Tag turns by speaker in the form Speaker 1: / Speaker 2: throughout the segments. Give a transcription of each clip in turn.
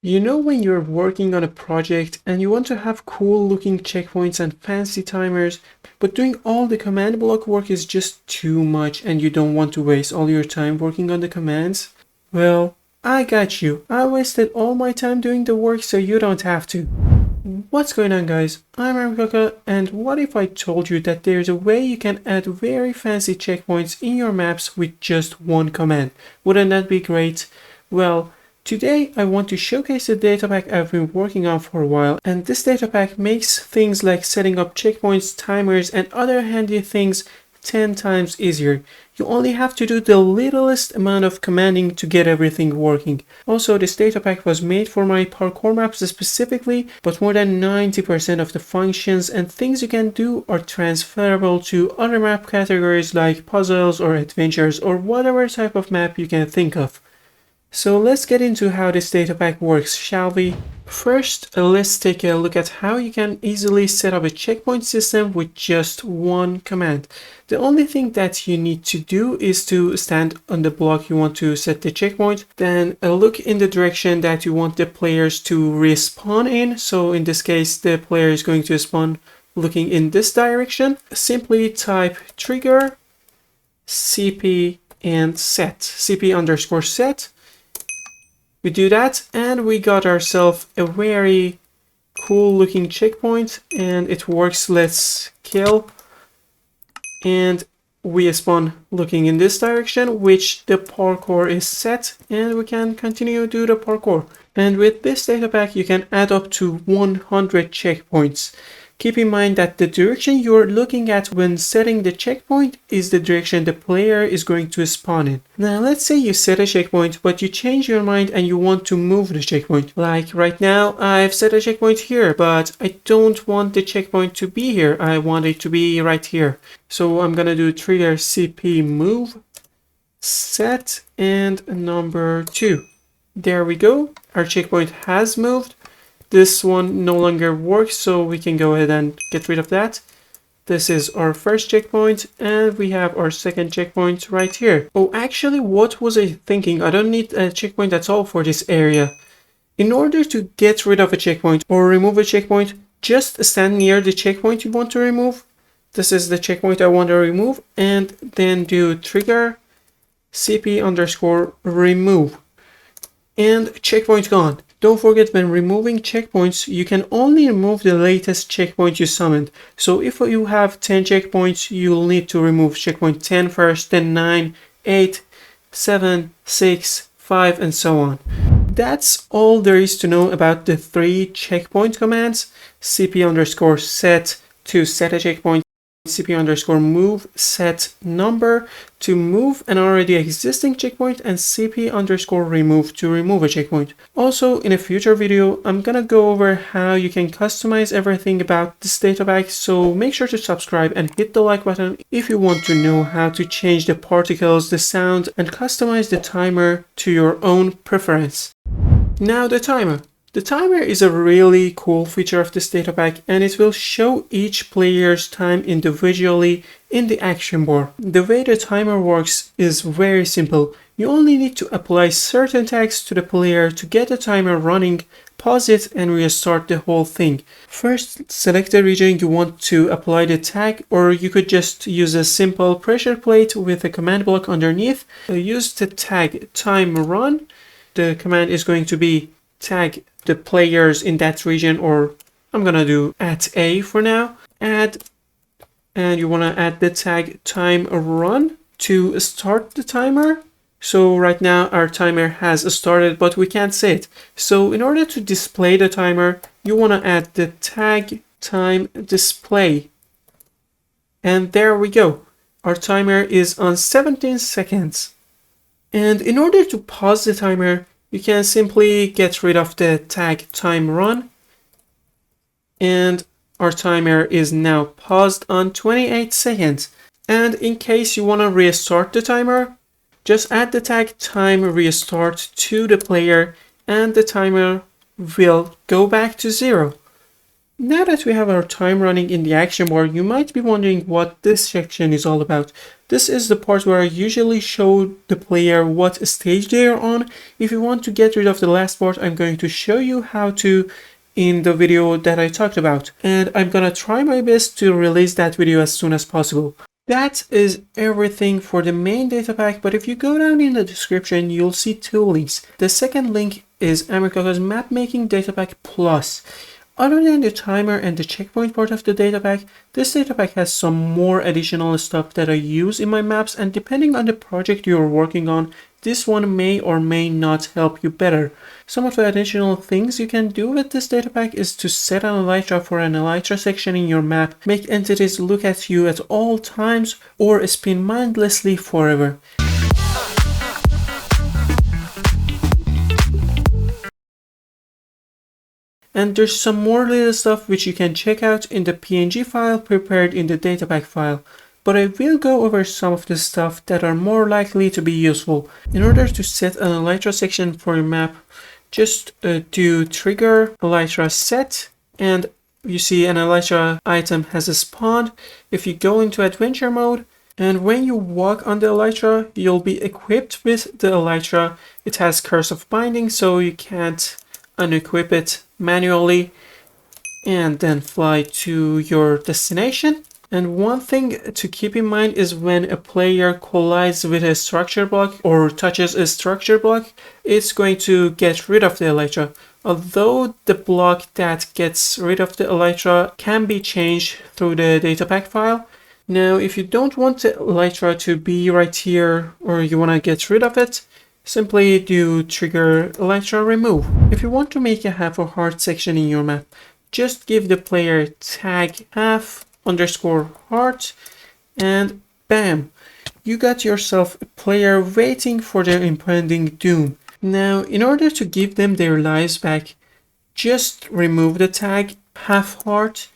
Speaker 1: You know when you're working on a project and you want to have cool looking checkpoints and fancy timers, but doing all the command block work is just too much and you don't want to waste all your time working on the commands? Well, I got you. I wasted all my time doing the work so you don't have to. What's going on, guys? I'm Armkaka, and what if I told you that there's a way you can add very fancy checkpoints in your maps with just one command? Wouldn't that be great? Well, today I want to showcase a data pack I've been working on for a while, and this data pack makes things like setting up checkpoints, timers, and other handy things 10 times easier. You only have to do the littlest amount of commanding to get everything working. Also, this data pack was made for my parkour maps specifically, but more than 90% of the functions and things you can do are transferable to other map categories like puzzles or adventures or whatever type of map you can think of. So let's get into how this data pack works, shall we? First, let's take a look at how you can easily set up a checkpoint system with just one command. The only thing that you need to do is to stand on the block you want to set the checkpoint, then look in the direction that you want the players to respawn in. So in this case, the player is going to spawn looking in this direction. Simply type trigger cp and set, cp underscore set. We do that and we got ourselves a very cool looking checkpoint and it works. Let's kill and we spawn looking in this direction, which the parkour is set, and we can continue to do the parkour. And with this data pack you can add up to 100 checkpoints. Keep in mind that the direction you're looking at when setting the checkpoint is the direction the player is going to spawn in. Now let's say you set a checkpoint but you change your mind and you want to move the checkpoint. Like right now I've set a checkpoint here, but I don't want the checkpoint to be here. I want it to be right here. So I'm gonna do trigger cp move set and number 2. There we go. Our checkpoint has moved. This one no longer works, so we can go ahead and get rid of that. This is our first checkpoint, and we have our second checkpoint right here. Oh, actually, what was I thinking? I don't need a checkpoint at all for this area. In order to get rid of a checkpoint or remove a checkpoint, just stand near the checkpoint you want to remove. This is the checkpoint I want to remove, and then do trigger cp underscore remove. And checkpoint gone. Don't forget, when removing checkpoints, you can only remove the latest checkpoint you summoned. So if you have 10 checkpoints, you'll need to remove checkpoint 10 first, then 9, 8, 7, 6, 5, and so on. That's all there is to know about the 3 checkpoint commands: cp underscore set to set a checkpoint, cp underscore move set number to move an already existing checkpoint, and cp underscore remove to remove a checkpoint. Also, in a future video, I'm gonna go over how you can customize everything about this data pack, so make sure to subscribe and hit the like button if you want to know how to change the particles, the sound, and customize the timer to your own preference. Now the timer. The timer is a really cool feature of this data pack, and it will show each player's time individually in the action bar. The way the timer works is very simple. You only need to apply certain tags to the player to get the timer running, pause it, and restart the whole thing. First, select the region you want to apply the tag, or you could just use a simple pressure plate with a command block underneath. Use the tag time run. The command is going to be tag the players in that region, or I'm gonna do @A for now. Add, and you wanna add the tag time run to start the timer. So right now our timer has started, but we can't see it. So in order to display the timer, you wanna add the tag time display. And there we go. Our timer is on 17 seconds. And in order to pause the timer, you can simply get rid of the tag time run, and our timer is now paused on 28 seconds. And in case you want to restart the timer, just add the tag time restart to the player and the timer will go back to 0. Now that we have our time running in the action bar, you might be wondering what this section is all about. This is the part where I usually show the player what stage they are on. If you want to get rid of the last part, I'm going to show you how to in the video that I talked about. And I'm gonna try my best to release that video as soon as possible. That is everything for the main data pack, but if you go down in the description, you'll see two links. The second link is America's Map Making Datapack Plus. Other than the timer and the checkpoint part of the data pack, this data pack has some more additional stuff that I use in my maps, and depending on the project you're working on, this one may or may not help you better. Some of the additional things you can do with this data pack is to set an elytra for an elytra section in your map, make entities look at you at all times, or spin mindlessly forever. And there's some more little stuff which you can check out in the PNG file prepared in the DataPack file, but I will go over some of the stuff that are more likely to be useful. In order to set an elytra section for your map, just do trigger elytra set, and you see an elytra item has spawned. If you go into adventure mode, and when you walk on the elytra, you'll be equipped with the elytra. It has curse of binding, so you can't unequip it manually and then fly to your destination. And one thing to keep in mind is when a player collides with a structure block or touches a structure block, it's going to get rid of the elytra. Although the block that gets rid of the elytra can be changed through the DataPack file. Now, if you don't want the elytra to be right here, or you want to get rid of it, simply do trigger elytra remove. If you want to make a half or heart section in your map, just give the player tag half_heart and bam, you got yourself a player waiting for their impending doom. Now, in order to give them their lives back, just remove the tag half_heart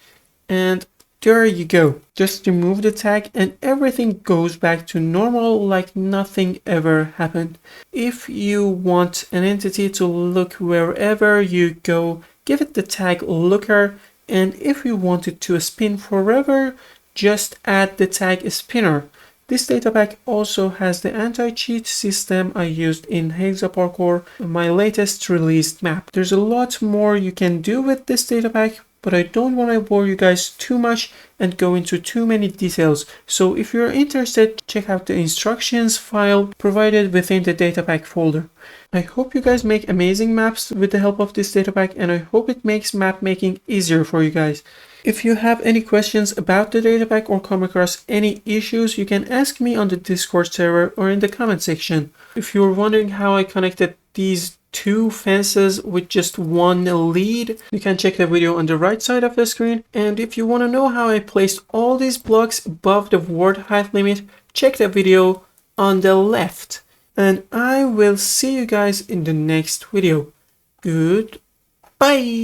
Speaker 1: and there you go. Just remove the tag and everything goes back to normal like nothing ever happened. If you want an entity to look wherever you go, give it the tag looker, and if you want it to spin forever, just add the tag spinner. This data pack also has the anti-cheat system I used in Hexa Parkour, my latest released map. There's a lot more you can do with this data pack, but I don't want to bore you guys too much and go into too many details. So if you're interested, check out the instructions file provided within the DataPack folder. I hope you guys make amazing maps with the help of this DataPack, and I hope it makes map making easier for you guys. If you have any questions about the DataPack or come across any issues, you can ask me on the Discord server or in the comment section. If you're wondering how I connected these two fences with just one lead, you can check the video on the right side of the screen. And if you want to know how I placed all these blocks above the ward height limit, check the video on the left. And I will see you guys in the next video. Goodbye.